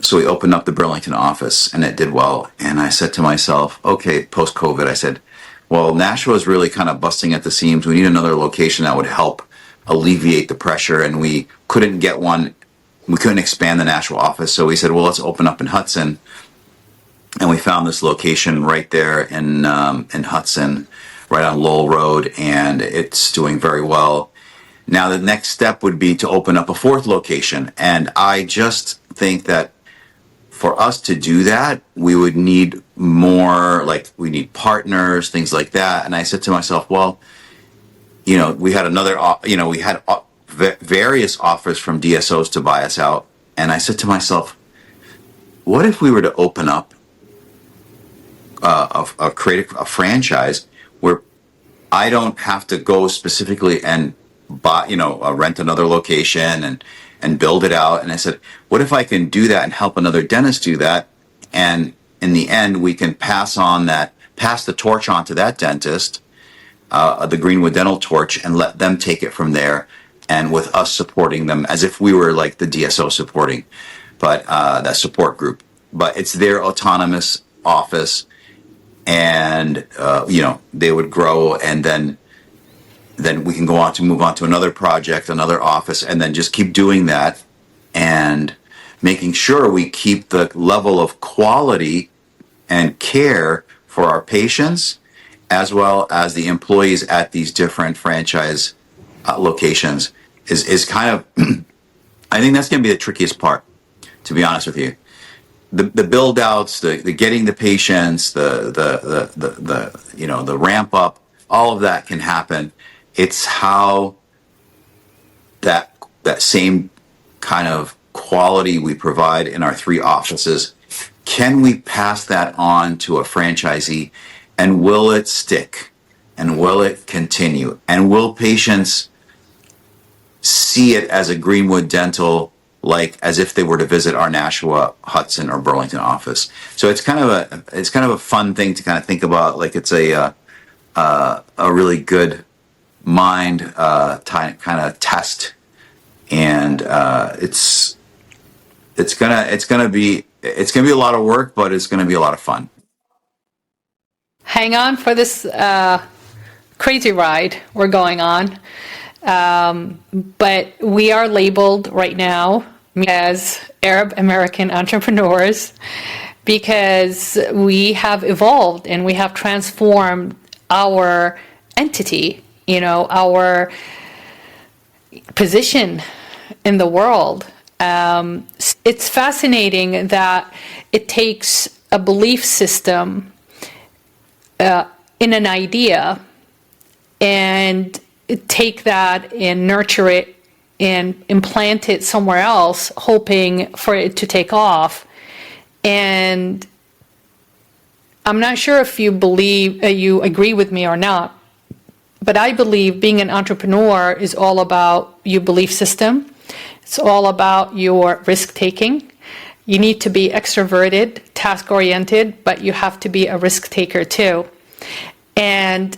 So we opened up the Burlington office, and it did well. And I said to myself, okay, post-COVID, I said, well, Nashua is really kind of busting at the seams. We need another location that would help alleviate the pressure, and we couldn't get one. We couldn't expand the Nashua office, so we said, well, let's open up in Hudson. And we found this location right there in Hudson, right on Lowell Road, and it's doing very well. Now the next step would be to open up a fourth location, and I just think that for us to do that, we would need more, we need partners, things like that. And I said to myself, well, we had we had various offers from DSOs to buy us out. And I said to myself, what if we were to open up create a franchise where I don't have to go specifically and buy, rent another location and build it out. And I said, what if I can do that and help another dentist do that? And in the end, we can pass the torch on to that dentist, the Greenwood Dental torch, and let them take it from there, and with us supporting them as if we were like the DSO supporting, but that support group. But it's their autonomous office, and they would grow, and then we can move on to another project, another office, and then just keep doing that, and making sure we keep the level of quality and care for our patients, as well as the employees at these different franchise locations, is kind of, I think that's going to be the trickiest part, to be honest with you. The build outs, the getting the patients, the ramp up, all of that can happen. It's how that same kind of quality we provide in our three offices, can we pass that on to a franchisee, and will it stick, and will it continue, and will patients see it as a Greenwood Dental, like as if they were to visit our Nashua, Hudson, or Burlington office? So it's kind of a fun thing to kind of think about. Like it's a really good mind kind of test, and it's gonna be a lot of work, but it's gonna be a lot of fun. hang on for this crazy ride we're going on. But we are labeled right now as Arab American entrepreneurs because we have evolved and we have transformed our entity, our position in the world. It's fascinating that it takes a belief system in an idea and take that and nurture it and implant it somewhere else, hoping for it to take off. And I'm not sure if you believe, you agree with me or not, but I believe being an entrepreneur is all about your belief system. It's all about your risk taking. You need to be extroverted, task oriented, but you have to be a risk taker too. And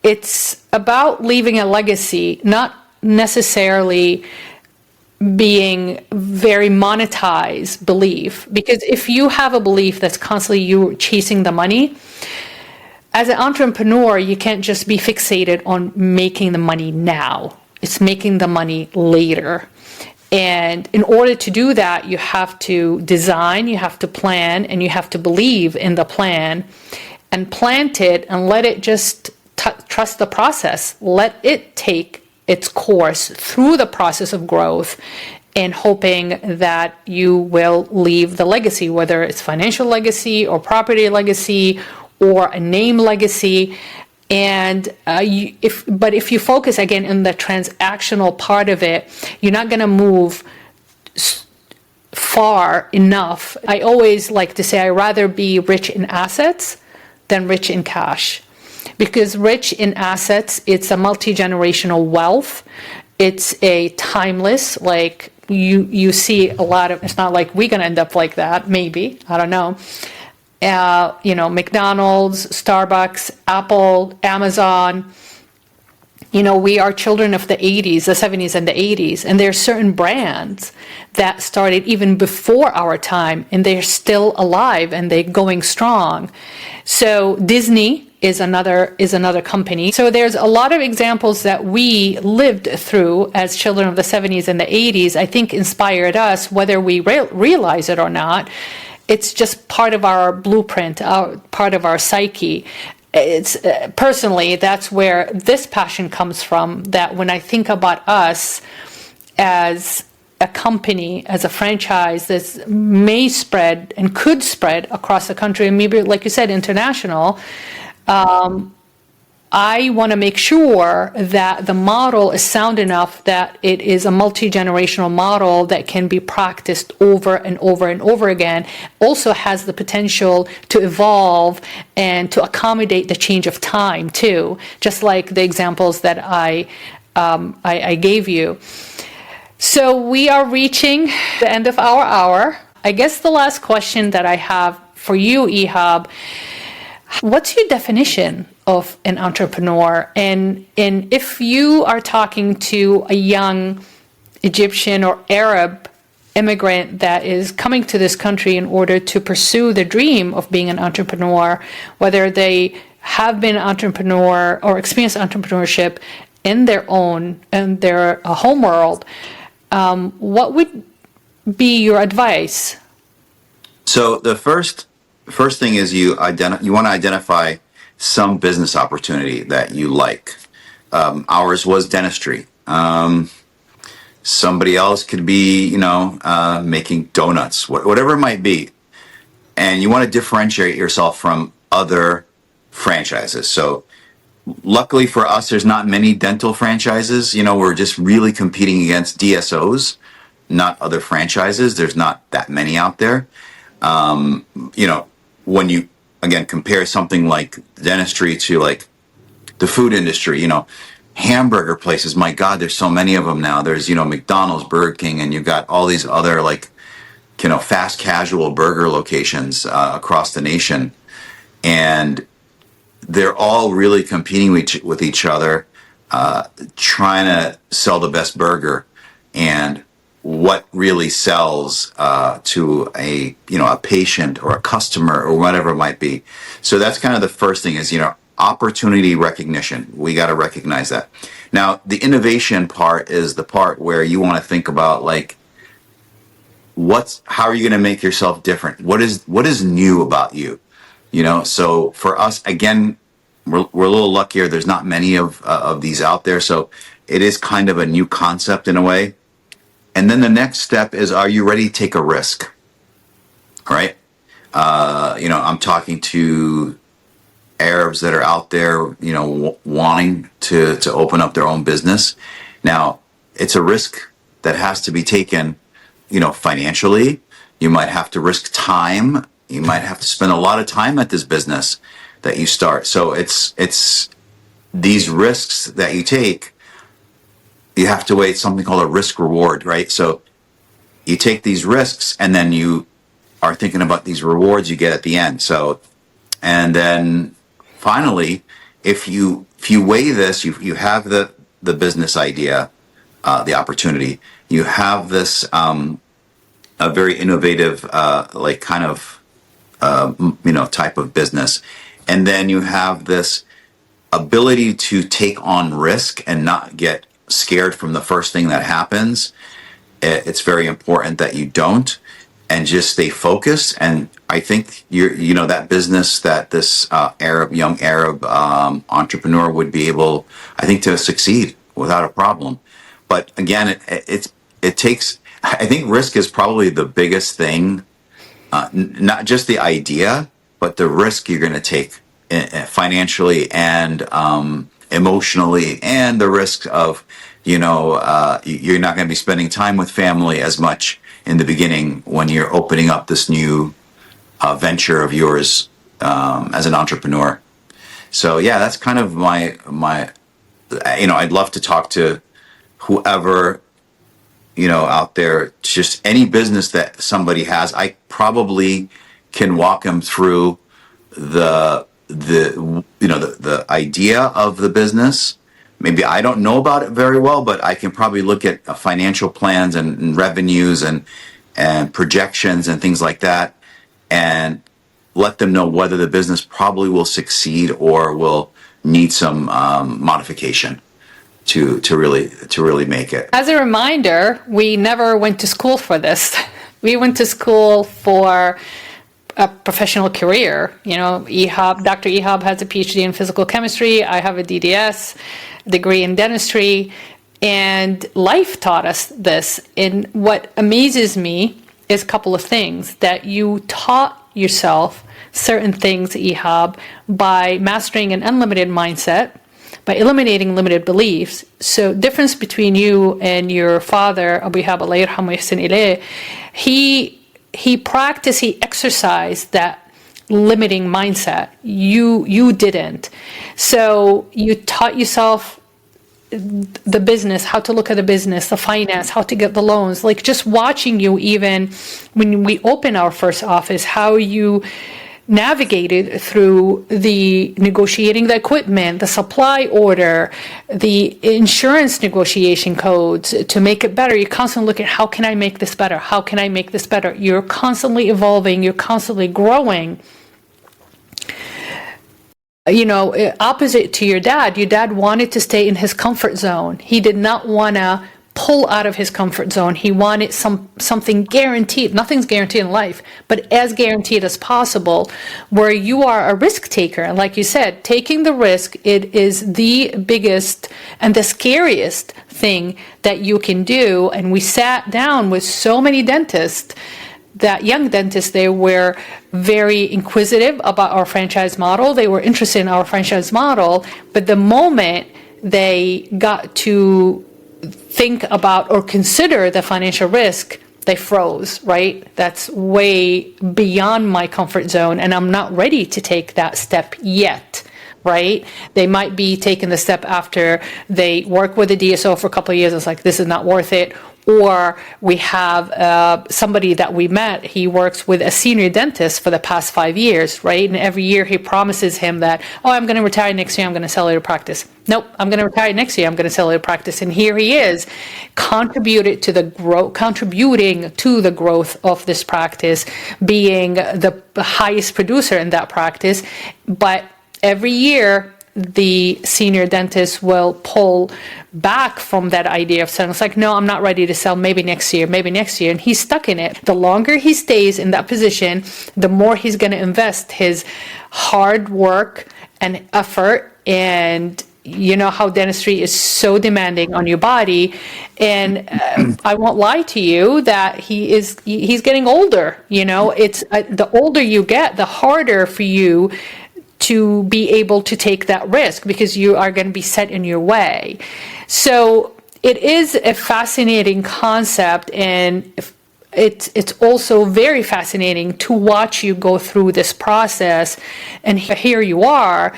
it's about leaving a legacy, not necessarily being very monetized belief. Because if you have a belief that's constantly you chasing the money, as an entrepreneur, you can't just be fixated on making the money now. It's making the money later. And in order to do that, you have to design, you have to plan, and you have to believe in the plan and plant it and let it just trust the process. Let it take its course through the process of growth and hoping that you will leave the legacy, whether it's financial legacy or property legacy or a name legacy. And if you focus again on the transactional part of it, you're not going to move far enough. I always like to say I'd rather be rich in assets than rich in cash. Because rich in assets, it's a multi-generational wealth. It's a timeless, like you see a lot of, it's not like we're going to end up like that, maybe, I don't know. McDonald's, Starbucks, Apple, Amazon. We are children of the 80s, the 70s and the 80s, and there are certain brands that started even before our time, and they're still alive and they're going strong. So Disney is another company. So there's a lot of examples that we lived through as children of the 70s and the 80s, I think inspired us, whether we realize it or not. It's just part of our blueprint, part of our psyche. It's personally, that's where this passion comes from, that when I think about us as a company, as a franchise that may spread and could spread across the country, and maybe, like you said, international, I want to make sure that the model is sound enough that it is a multi-generational model that can be practiced over and over and over again. Also has the potential to evolve and to accommodate the change of time too, just like the examples that I gave you. So we are reaching the end of our hour. I guess the last question that I have for you, Ihab, what's your definition of an entrepreneur? And if you are talking to a young Egyptian or Arab immigrant that is coming to this country in order to pursue the dream of being an entrepreneur, whether they have been an entrepreneur or experienced entrepreneurship in their home world, what would be your advice? So the first thing is you want to identify some business opportunity that you like. Ours was dentistry. Somebody else could be, making donuts, whatever it might be. And you want to differentiate yourself from other franchises. So luckily for us, there's not many dental franchises. We're just really competing against DSOs, not other franchises. There's not that many out there. When you, again, compare something like dentistry to like the food industry, hamburger places, my God, there's so many of them now. There's, McDonald's, Burger King, and you've got all these other fast casual burger locations across the nation. And they're all really competing with each other, trying to sell the best burger. And what really sells to a patient or a customer or whatever it might be. So that's kind of the first thing is, opportunity recognition. We got to recognize that. Now, the innovation part is the part where you want to think about like, how are you going to make yourself different? What is new about you? So for us, again, we're a little luckier. There's not many of these out there. So it is kind of a new concept in a way. And then the next step is, are you ready to take a risk? All right. I'm talking to Arabs that are out there, wanting to open up their own business. Now, it's a risk that has to be taken, financially. You might have to risk time. You might have to spend a lot of time at this business that you start. So it's these risks that you take. You have to weigh something called a risk reward, right? So you take these risks and then you are thinking about these rewards you get at the end. So, and then finally, if you weigh this, you have the business idea, the opportunity, you have this, a very innovative, type of business. And then you have this ability to take on risk and not get scared from the first thing that happens. It's very important that you don't, and just stay focused. And I think that business that this young Arab entrepreneur would be able, I think, to succeed without a problem. But again, it takes. I think risk is probably the biggest thing, not just the idea, but the risk you're going to take financially and emotionally, and the risk of, you're not going to be spending time with family as much in the beginning when you're opening up this new venture of yours as an entrepreneur. So yeah, that's kind of my I'd love to talk to whoever, out there, just any business that somebody has. I probably can walk them through the idea of the business. Maybe I don't know about it very well, but I can probably look at financial plans and revenues and projections and things like that, and let them know whether the business probably will succeed or will need some modification to really make it. As a reminder, we never went to school for this. We went to school for a professional career. Dr. Ihab has a PhD in physical chemistry. I have a DDS degree in dentistry, and life taught us this. And what amazes me is a couple of things: that you taught yourself certain things, Ihab, by mastering an unlimited mindset, by eliminating limited beliefs. So difference between you and your father, Abu Ihab, Allah yarhamu yahsin ilayh, he exercised that limiting mindset. You didn't. So you taught yourself the business, how to look at the business, the finance, how to get the loans. Like just watching you, even when we opened our first office, how you navigated through the negotiating the equipment, the supply order, the insurance negotiation codes to make it better. You're constantly looking, how can I make this better? How can I make this better? You're constantly evolving. You're constantly growing. Opposite to your dad wanted to stay in his comfort zone. He did not want to pull out of his comfort zone. He wanted something guaranteed. Nothing's guaranteed in life, but as guaranteed as possible, where you are a risk taker. And like you said, taking the risk, it is the biggest and the scariest thing that you can do. And we sat down with so many dentists, that young dentists, they were very inquisitive about our franchise model. They were interested in our franchise model, but the moment they got to think about or consider the financial risk, they froze, right? That's way beyond my comfort zone, and I'm not ready to take that step yet. right? They might be taking the step after they work with the DSO for a couple of years. It's like, this is not worth it. Or we have somebody that we met, he works with a senior dentist for the past 5 years, right? And every year he promises him that, oh, I'm going to retire next year, I'm going to sell your practice. Nope, I'm going to retire next year, I'm going to sell your practice. And here he is, contributing to the growth of this practice, being the highest producer in that practice. But every year, the senior dentist will pull back from that idea of selling. It's like, no, I'm not ready to sell, maybe next year. And he's stuck in it. The longer he stays in that position, the more he's going to invest his hard work and effort. And you know how dentistry is so demanding on your body. And I won't lie to you that he's getting older. You know, it's the older you get, the harder for you to be able to take that risk, because you are going to be set in your way. So it is a fascinating concept, and it's also very fascinating to watch you go through this process. And here you are,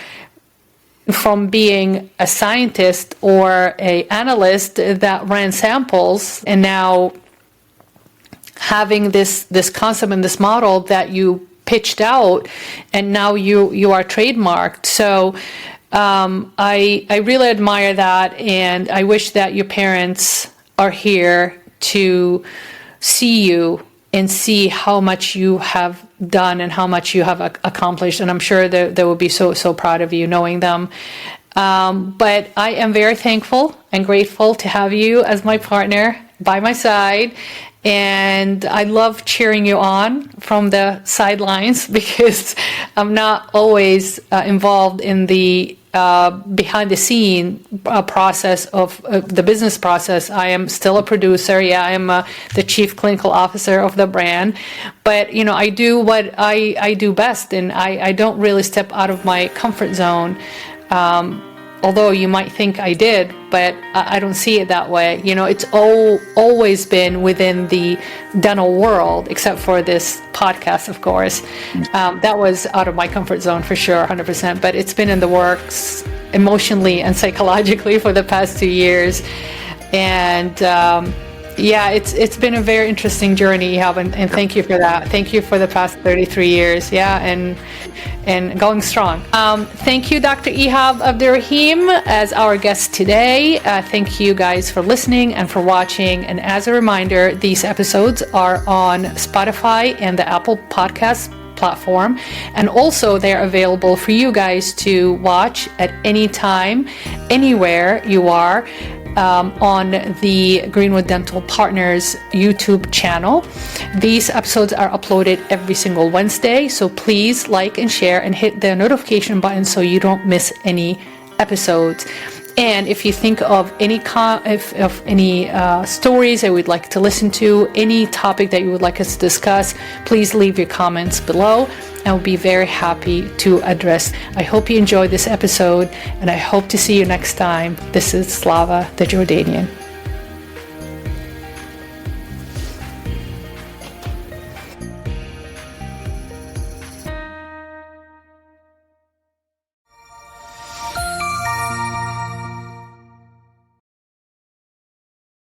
from being a scientist or an analyst that ran samples, and now having this concept and this model that you pitched out, and now you are trademarked. So I really admire that, and I wish that your parents are here to see you and see how much you have done and how much you have accomplished. And I'm sure they will be so proud of you, knowing them. But I am very thankful and grateful to have you as my partner by my side. And I love cheering you on from the sidelines, because I'm not always involved in the behind the scene process of the business process. I am still a producer. Yeah, I am the chief clinical officer of the brand. But, you know, I do what I do best, and I don't really step out of my comfort zone. Although you might think I did, but I don't see it that way. You know, it's always been within the dental world, except for this podcast, of course. That was out of my comfort zone for sure, 100%. But it's been in the works emotionally and psychologically for the past 2 years. And yeah, it's been a very interesting journey, Ihab, and thank you for that. Thank you for the past 33 years. Yeah, and going strong. Thank you, Dr. Ihab Abdurrahim, as our guest today. Thank you guys for listening and for watching. And as a reminder, these episodes are on Spotify and the Apple Podcast platform. And also they're available for you guys to watch at any time, anywhere you are. On the Greenwood Dental Partners YouTube channel. These episodes are uploaded every single Wednesday, so please like and share and hit the notification button so you don't miss any episodes. And if you think of any stories that we'd like to listen to, any topic that you would like us to discuss, please leave your comments below, and we'll be very happy to address. I hope you enjoyed this episode, and I hope to see you next time. This is Slava, the Jordanian.